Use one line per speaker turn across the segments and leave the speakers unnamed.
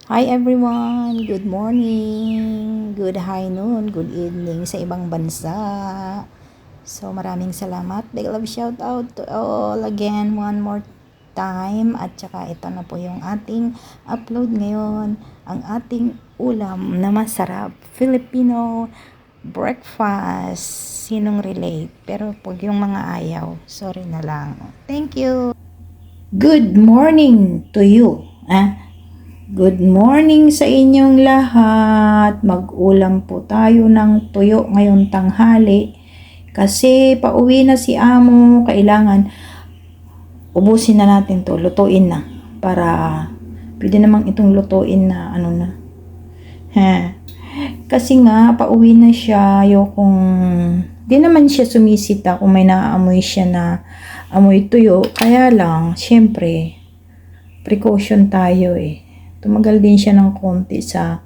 Hi everyone! Good morning, good high noon, good evening sa ibang bansa. So maraming salamat. Big love shout out to all again one more time. At saka ito na po yung ating upload ngayon. Ang ating ulam na masarap. Filipino breakfast. Sinong relate? Pero pag yung mga ayaw, sorry na lang. Thank you! Good morning to you. Good morning sa inyong lahat. Mag-ulam po tayo ng tuyo ngayong tanghali. Kasi pauwi na si Amo. Kailangan ubusin na natin to. Lutuin na. Para pwede namang itong lutuin na ano na. Kasi nga pauwi na siya. Ayokong di naman siya sumisita kung may naaamoy siya na amoy tuyo. Kaya lang, syempre, precaution tayo eh. Tumagal din siya ng konti sa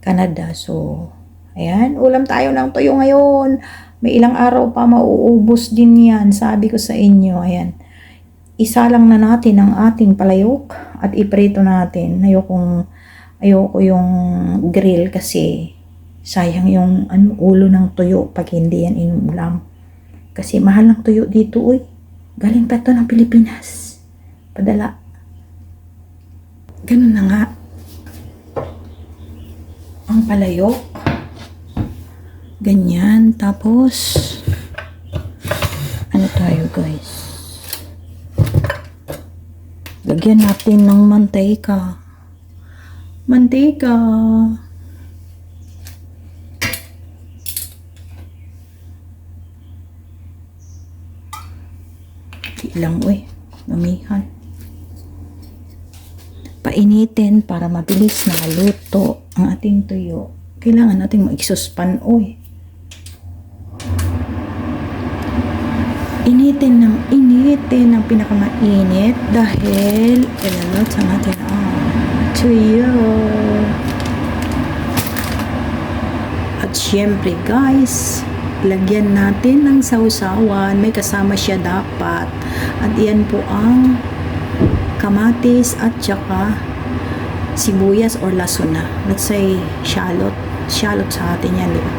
Canada. So, ayan. Ulam tayo ng tuyo ngayon. May ilang araw pa mauubos din yan. Sabi ko sa inyo, ayan. Isa lang na natin ang ating palayok at iprito natin. Ayoko yung grill kasi sayang yung ulo ng tuyo pag hindi yan inulam. Kasi mahal ng tuyo dito, uy. Galing pa ito ng Pilipinas. Padala. Ganun na nga. Ang palayok. Ganyan. Tapos, ano tayo guys? Lagyan natin ng mantika. Mantika. Ilang mamihan. Painitin para mabilis na maluto ang ating tuyo. Kailangan nating mag-suspan Initin ng pinakamainit dahil ilalot sa natin ang tuyo. At syempre guys, lagyan natin ng sausawan. May kasama siya dapat. At iyan po ang kamatis at saka sibuyas or lasuna. Let's say shallot. Shallot sa atin yan, di ba?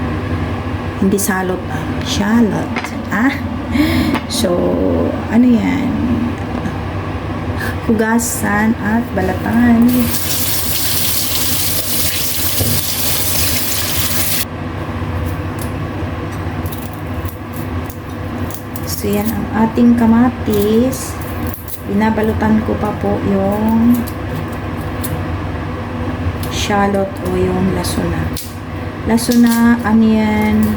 Hindi salot, shallot. So, ano yan? Hugasan at balatan. So, yan ang ating kamatis. Binabalutan ko pa po yung shallot o yung lasuna. Lasuna, onion,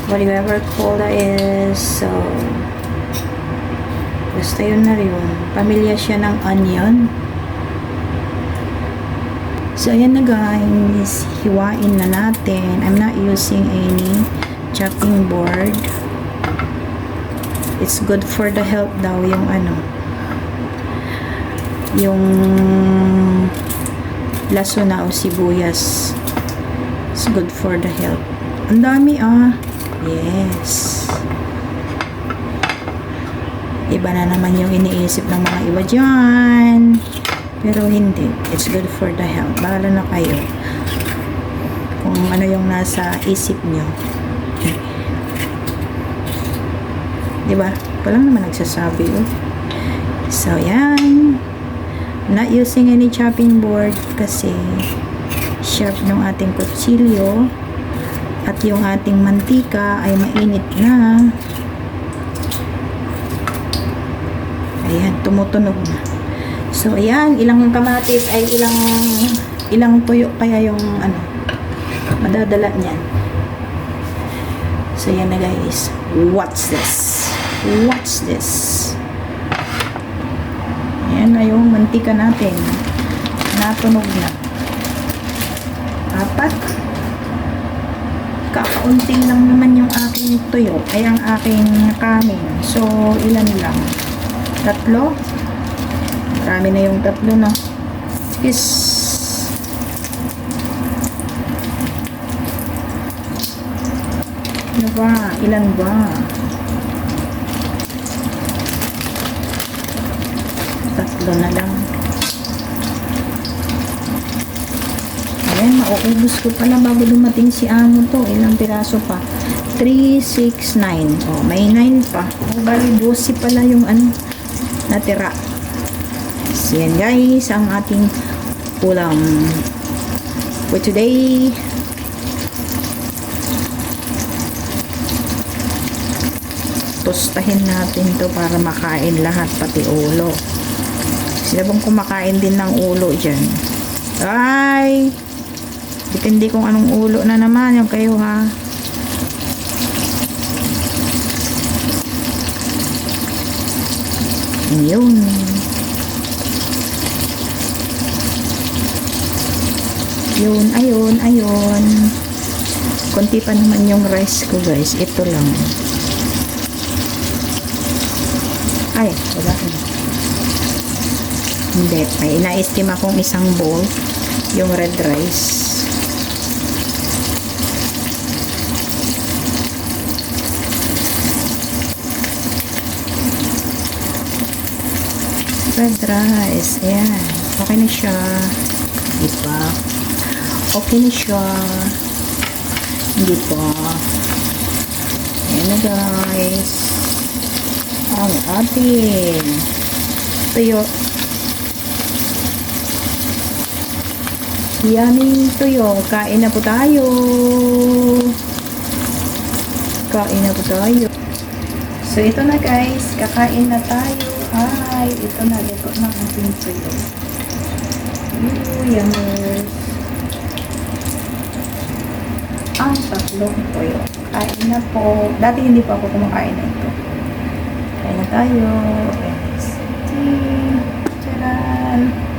whatever call that is. So, basta yun na rin. Pamilya siya ng onion. So, ayan na guys. Hiwain na natin. I'm not using any chopping board. It's good for the health daw yung lasuna o sibuyas. It's good for the health. Ang dami yes. Iba na naman yung iniisip ng mga iba dyan. Pero hindi. It's good for the health. Bahala na kayo kung ano yung nasa isip nyo. Diba? Walang naman nagsasabi. So, yan. Not using any chopping board kasi sharp ng ating kutsilyo at yung ating mantika ay mainit na. Ayan, tumutunog na. So, ayan, ilang kamatis ay ilang tuyo kaya yung madadala niyan. So, yan na guys. What's this? What's this? Ayan na yung mantika natin. Natunog na. Apat. Kakaunting lang naman yung aking tuyo. Ay ang aking kanin. So, ilan lang? 3? Marami na yung 3 na. Is ano ba? Ilan ba? 3 na lang. Mauubos ko pala bago dumating si amo to. Ilang piraso pa? 3, 6, 9. Oh, may 9 pa. Oh, bali 12 pala yung natira. So, yan guys, ang ating ulam for today. Tostahin natin to para makain lahat, pati ulo. Sila bang kumakain din ng ulo dyan? Ay! Depende kung anong ulo na naman yung kayo ha. Yun. Yun, ayun. Konti pa naman yung rice ko guys. Ito lang. Ay, wala na. Hindi. May ina-estima akong isang bowl. Yung red rice. Red rice. Ayan. Okay na siya. Diba? Okay na siya. Hindi pa. Ayan na guys. Ang ating tuyo. Yummy tuyo. Kain na po tayo. Kain na po tayo. So, ito na guys. Kakain na tayo. Ay, ito na. Luto ng ating tuyo. Yummy. Ang tatlong tuyo. Kain na po. Dati hindi pa ako kumakain na ito. Kain na tayo. Charan!